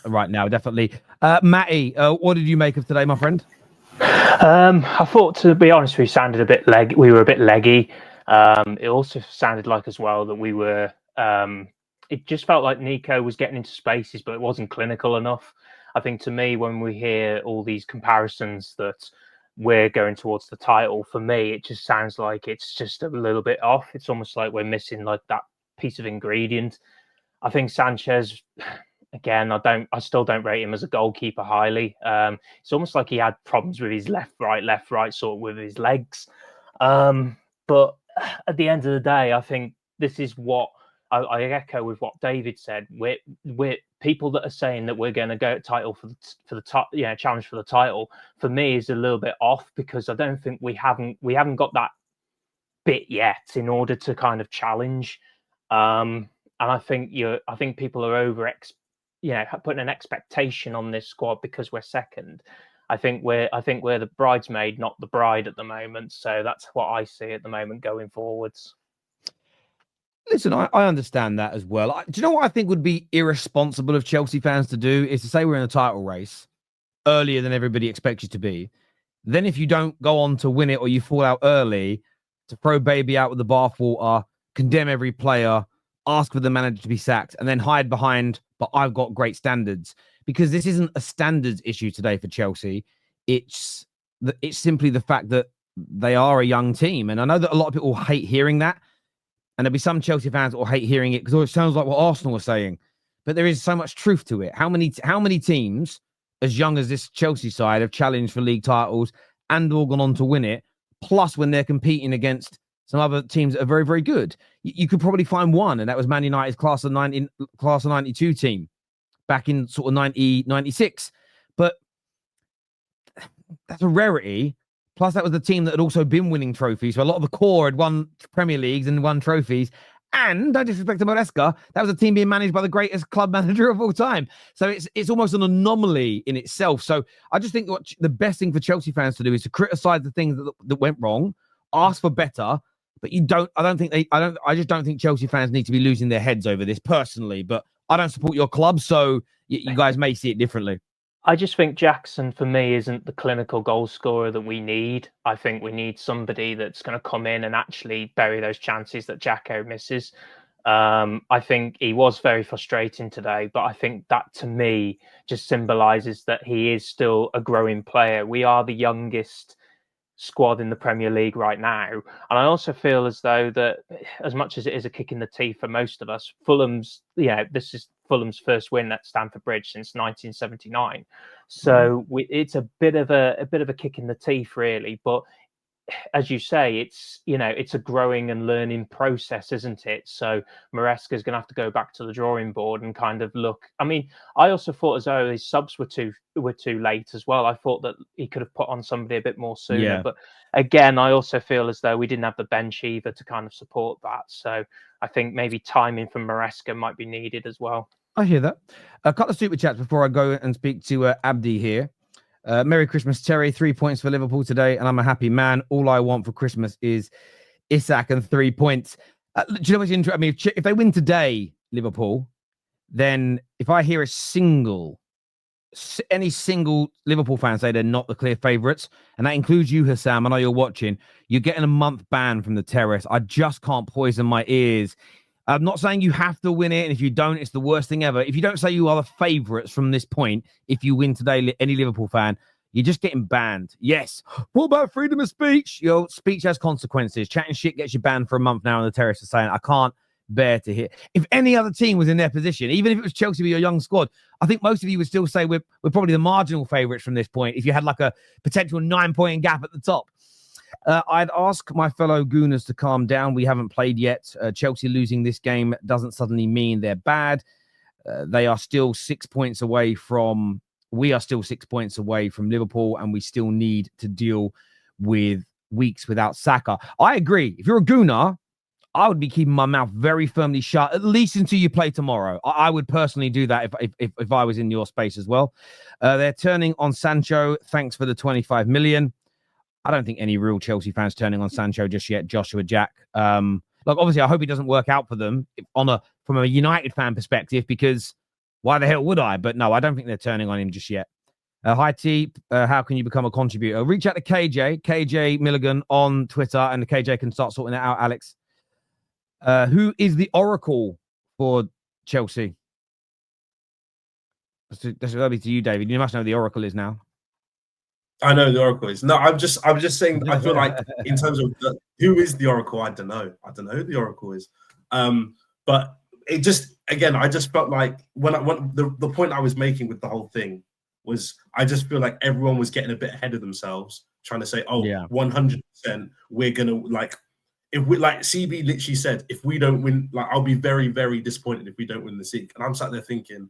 right now, definitely. Matty, what did you make of today, my friend? I thought, to be honest, we were a bit leggy. It also sounded like as well that we were. It just felt like Nico was getting into spaces, but it wasn't clinical enough. I think to me, when we hear all these comparisons that we're going towards the title, for me, it just sounds like it's just a little bit off. It's almost like we're missing like that piece of ingredient. I think Sanchez, again, I still don't rate him as a goalkeeper highly. It's almost like he had problems with his left, right, sort of with his legs. But at the end of the day, I think this is what I echo with what David said. We're people that are saying that we're going to go title for the top, challenge for the title. For me, is a little bit off because I don't think we haven't got that bit yet in order to kind of challenge. And I think people are putting an expectation on this squad because we're second. I think we're the bridesmaid, not the bride at the moment. So that's what I see at the moment going forwards. Listen, I understand that as well. Do you know what I think would be irresponsible of Chelsea fans to do is to say we're in a title race earlier than everybody expects you to be. Then if you don't go on to win it or you fall out early, to throw baby out with the bathwater, condemn every player, ask for the manager to be sacked, and then hide behind, but I've got great standards. Because this isn't a standards issue today for Chelsea. It's simply the fact that they are a young team. And I know that a lot of people hate hearing that. And there'll be some Chelsea fans that will hate hearing it because it sounds like what Arsenal was saying. But there is so much truth to it. How many teams as young as this Chelsea side have challenged for league titles and all gone on to win it? Plus, when they're competing against some other teams that are very, very good, you could probably find one, and that was Man United's class of 92 team back in sort of 96. But that's a rarity. Plus, that was the team that had also been winning trophies. So a lot of the core had won Premier Leagues and won trophies. And don't disrespect to Maresca, that was a team being managed by the greatest club manager of all time. So it's almost an anomaly in itself. So I just think what the best thing for Chelsea fans to do is to criticize the things that went wrong, ask for better. But I just don't think Chelsea fans need to be losing their heads over this personally. But I don't support your club, so you guys may see it differently. I just think Jackson, for me, isn't the clinical goal scorer that we need. I think we need somebody that's going to come in and actually bury those chances that Jacko misses. I think he was very frustrating today, but I think that, to me, just symbolises that he is still a growing player. We are the youngest squad in the Premier League right now. And I also feel as though that, as much as it is a kick in the teeth for most of us, this is Fulham's first win at Stamford Bridge since 1979. So it's a bit of a kick in the teeth, really. But as you say, it's a growing and learning process, isn't it? So Maresca is going to have to go back to the drawing board and kind of look. I mean, I also thought as though his subs were too late as well. I thought that he could have put on somebody a bit more sooner. Yeah. But again, I also feel as though we didn't have the bench either to kind of support that. So I think maybe timing from Maresca might be needed as well. I hear that. A couple of super chats before I go and speak to Abdi here. Merry Christmas, Terry. 3 points for Liverpool today, and I'm a happy man. All I want for Christmas is Isak and 3 points. Do you know what's interesting? I mean, if they win today, Liverpool, then if I hear any single Liverpool fan say they're not the clear favourites, and that includes you, Hassam, I know you're watching, you're getting a month ban from the Terrace. I just can't poison my ears. I'm not saying you have to win it, and if you don't, it's the worst thing ever. If you don't say you are the favourites from this point, if you win today, any Liverpool fan, you're just getting banned. Yes. What about freedom of speech? Your speech has consequences. Chatting shit gets you banned for a month now, and the Terrace is saying, I can't bear to hear. If any other team was in their position, even if it was Chelsea with your young squad, I think most of you would still say we're probably the marginal favourites from this point if you had like a potential 9-point gap at the top. I'd ask my fellow Gooners to calm down. We haven't played yet. Chelsea losing this game doesn't suddenly mean they're bad. We are still 6 points away from Liverpool, and we still need to deal with weeks without Saka. I agree. If you're a Gooner, I would be keeping my mouth very firmly shut, at least until you play tomorrow. I would personally do that if I was in your space as well. They're turning on Sancho. Thanks for the 25 million. I don't think any real Chelsea fans turning on Sancho just yet. Joshua Jack. Obviously, I hope it doesn't work out for them from a United fan perspective, because Why the hell would I? But no, I don't think they're turning on him just yet. Hi T, how can you become a contributor? Reach out to KJ Milligan on Twitter, and the KJ can start sorting it out. Alex, who is the oracle for Chelsea? That's going to be to you, David. You must know who the oracle is now. I know the oracle is. No, I'm just saying. I feel like in terms of who is the oracle, I don't know. I don't know who the oracle is. But it just, again, I just felt like when the point I was making with the whole thing was, I just feel like everyone was getting a bit ahead of themselves, trying to say, oh, yeah, 100%, we're gonna, like, if we, like CB literally said, if we don't win, like, I'll be very, very disappointed if we don't win the league. And I'm sat there thinking,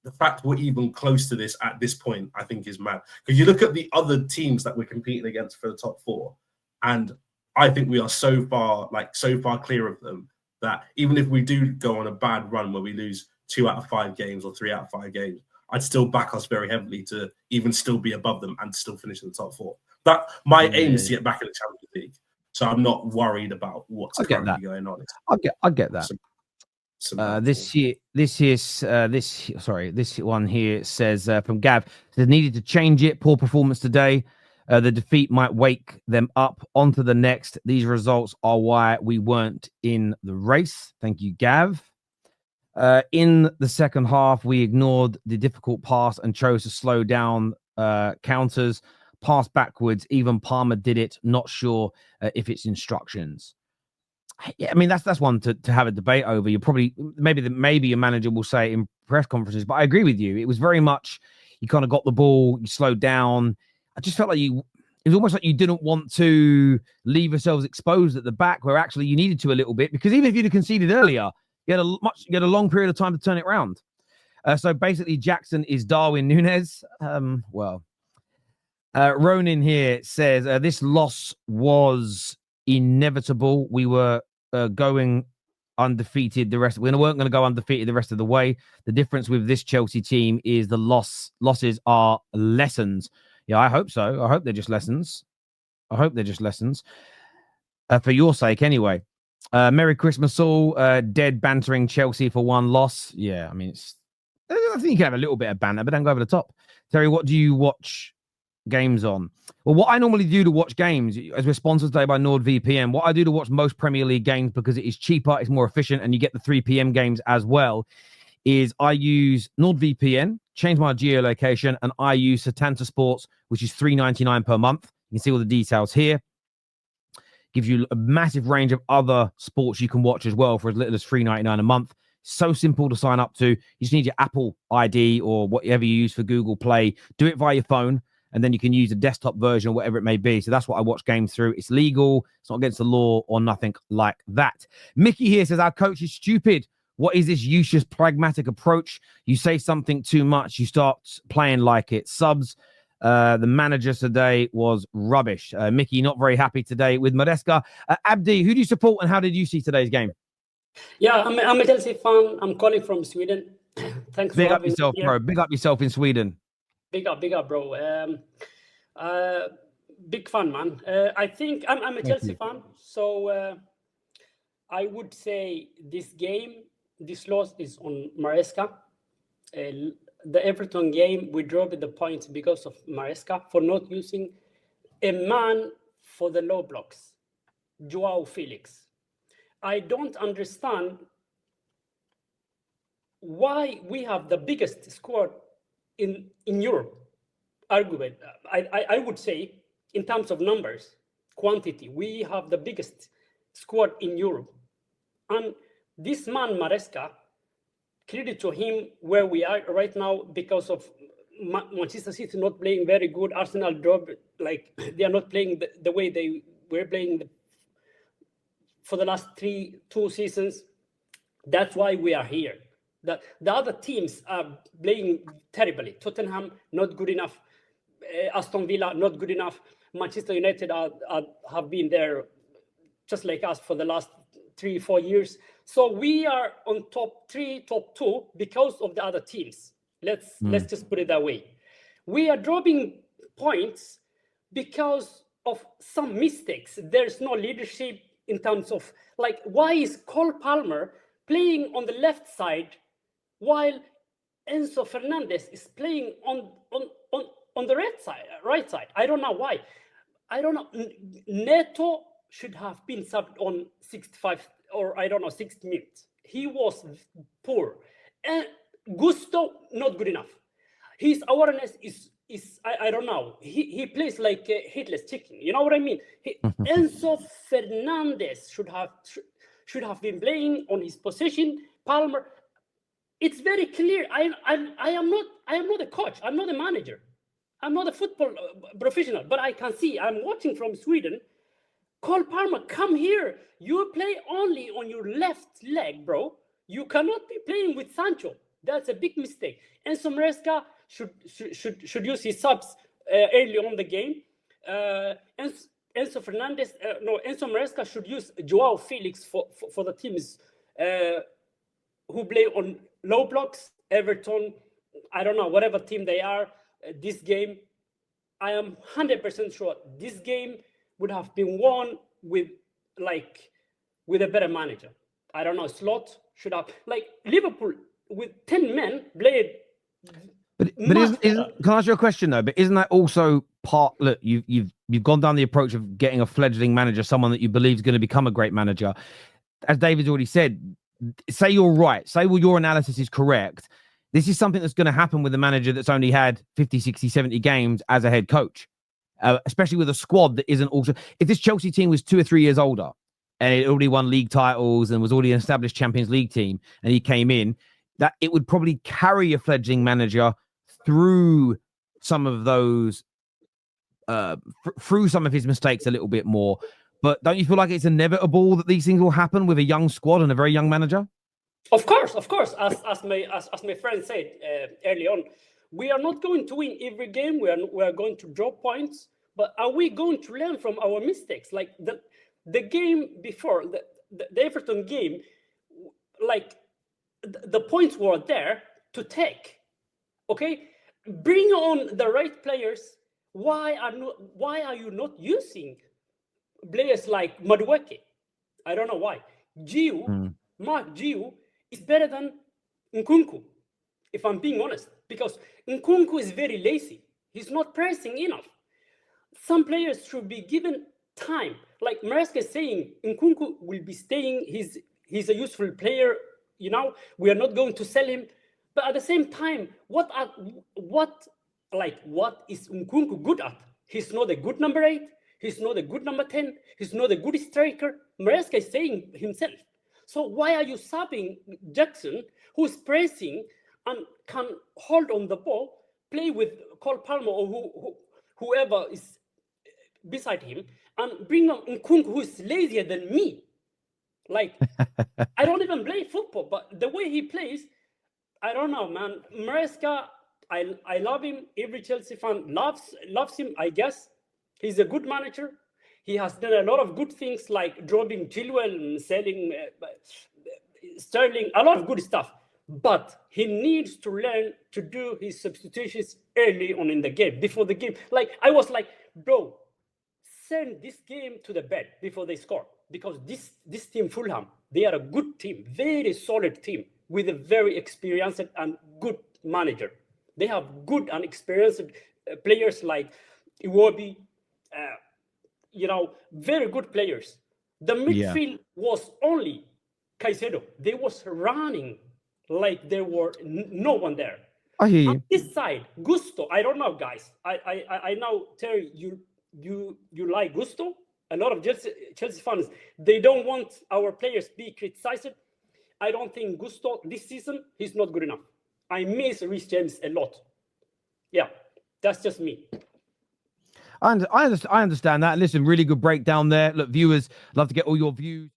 the fact we're even close to this at this point, I think, is mad. Because you look at the other teams that we're competing against for the top four, and I think we are so far clear of them that even if we do go on a bad run where we lose 2 out of 5 games or 3 out of 5 games, I'd still back us very heavily to even still be above them and still finish in the top 4. That my aim is to get back in the Champions League, so I'm not worried about what's currently going on. I get that. This one here says from Gav, they needed to change it. Poor performance today. The defeat might wake them up onto the next. These results are why we weren't in the race. Thank you, Gav. In the second half, we ignored the difficult pass and chose to slow down counters, pass backwards. Even Palmer did it. Not sure if it's instructions. Yeah, I mean, that's one to have a debate over. You probably maybe your manager will say in press conferences, but I agree with you. It was very much, you kind of got the ball, you slowed down. I just felt like it was almost like you didn't want to leave yourselves exposed at the back, where actually you needed to a little bit, because even if you'd have conceded earlier, you had a long period of time to turn it around. So basically, Jackson is Darwin Núñez. Ronan here says this loss was inevitable. We were going undefeated we weren't going to go undefeated the rest of the way. The difference with this Chelsea team is the losses are lessons. Yeah, I hope so. I hope they're just lessons. For your sake anyway. Merry Christmas all. Dead bantering Chelsea for one loss. Yeah, I mean, I think you can have a little bit of banter, but don't go over the top. Terry, what do you watch games on? Well, what I normally do to watch games, as we're sponsored today by NordVPN, what I do to watch most Premier League games, because it is cheaper, it's more efficient, and you get the 3 p.m. games as well, is I use NordVPN, change my geolocation, and I use Setanta Sports, which is $3.99 per month. You can see all the details here. Gives you a massive range of other sports you can watch as well for as little as $3.99 a month. So simple to sign up to. You just need your Apple ID or whatever you use for Google Play. Do it via your phone, and then you can use a desktop version or whatever it may be. So that's what I watch games through. It's legal. It's not against the law or nothing like that. Mickey here says, our coach is stupid. What is this useless pragmatic approach? You say something too much, you start playing like it. Subs, the manager today was rubbish. Mickey, not very happy today with Maresca. Abdi, who do you support and how did you see today's game? Yeah, I'm a Chelsea fan. I'm calling from Sweden. Thanks Big for up yourself, bro. Big up yourself in Sweden. Big up, bro. Big fan, man. I think I'm a Chelsea fan, so I would say this loss is on Maresca. The Everton game, we dropped the points because of Maresca for not using a man for the low blocks, Joao Felix. I don't understand why we have the biggest squad in Europe. Argument, I would say, in terms of numbers, quantity, we have the biggest squad in Europe. And this man, Maresca, credit to him where we are right now, because of Manchester City not playing very good. Arsenal drop, like they are not playing the way they were playing for the last 2 seasons. That's why we are here. The other teams are playing terribly. Tottenham, not good enough. Aston Villa, not good enough. Manchester United have been there just like us for the last 3-4 years. So we are on top 3, top 2 because of the other teams. Let's just put it that way. We are dropping points because of some mistakes. There's no leadership in terms of, like, why is Cole Palmer playing on the left side while Enzo Fernandez is playing on the right side. I don't know why. I don't know. Neto should have been subbed on 65 or I don't know 60 minutes. He was poor. And Gusto not good enough. His awareness is I don't know. He plays like a headless chicken. You know what I mean? Enzo Fernandez should have been playing on his position. Palmer. It's very clear. I am not a coach. I'm not a manager. I'm not a football professional. But I can see. I'm watching from Sweden. Cole Palmer, come here. You play only on your left leg, bro. You cannot be playing with Sancho. That's a big mistake. Enzo Maresca should use his subs early on the game. Enzo Fernandez, Enzo Maresca should use Joao Felix for the teams who play on low blocks. Everton, I don't know, whatever team they are. This game, I am 100% sure this game would have been won with a better manager. I don't know, Slot should have, like Liverpool with 10 men played. But can I ask you a question though? But isn't that also part? Look, you've gone down the approach of getting a fledgling manager, someone that you believe is going to become a great manager. As David's already said, say you're right. Say your analysis is correct. This is something that's going to happen with a manager that's only had 50, 60, 70 games as a head coach, especially with a squad that isn't also. If this Chelsea team was 2 or 3 years older and it already won league titles and was already an established Champions League team, and he came in, that it would probably carry a fledgling manager through some of those, through some of his mistakes a little bit more. But don't you feel like it's inevitable that these things will happen with a young squad and a very young manager? Of course. As my friend said early on, we are not going to win every game. We are going to drop points. But are we going to learn from our mistakes? Like the game before, the Everton game, like the points were there to take. Okay, bring on the right players. Why are you not using players like Madueke? I don't know why. Mark Gio is better than Nkunku, if I'm being honest, because Nkunku is very lazy. He's not pressing enough. Some players should be given time. Like Maresca is saying, Nkunku will be staying. He's a useful player. You know, we are not going to sell him. But at the same time, what is Nkunku good at? He's not a good number 8. He's not a good number 10. He's not a good striker. Maresca is saying himself. So why are you subbing Jackson, who's pressing and can hold on the ball, play with Cole Palmer or whoever is beside him, and bring on Nkunku, who is lazier than me? Like, I don't even play football, but the way he plays, I don't know, man. Maresca, I love him. Every Chelsea fan loves him, I guess. He's a good manager. He has done a lot of good things like dropping Chilwell and selling Sterling, a lot of good stuff. But he needs to learn to do his substitutions early on in the game, before the game. Like, I was like, bro, send this game to the bed before they score. Because this team, Fulham, they are a good team, very solid team with a very experienced and good manager. They have good and experienced players like Iwobi, very good players. The midfield was only Caicedo. They was running like there were no one there. I hear you. On this side, Gusto. I don't know, guys. I know, Terry, you like Gusto. A lot of Chelsea fans, they don't want our players to be criticized. I don't think Gusto this season, he's not good enough. I miss Reece James a lot. Yeah, that's just me. I understand that. Listen, really good breakdown there. Look, viewers, love to get all your views.